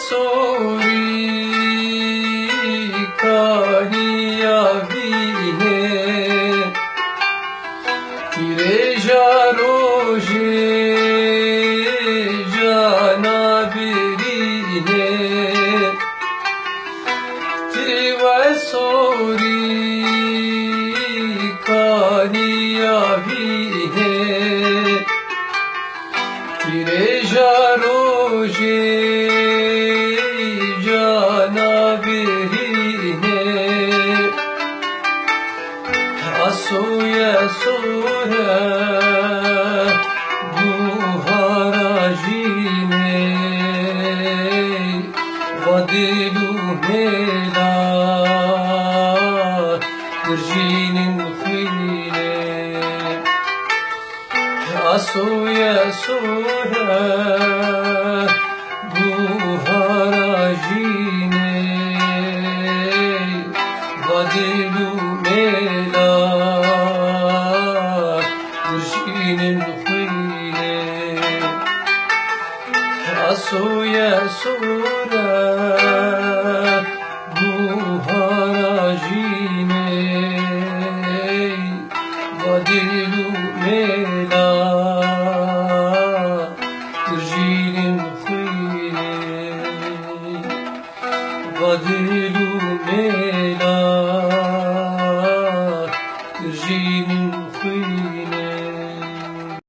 suri kaniya vine tire jaroje jana birine tire suri kaniya vine tire jaroje Asuya sura buharajine vadilu mela kurjinin khine Asuya sura buharajine vadilu mela Asuya sura buharajine vadilu mela kurjinin khine vadilu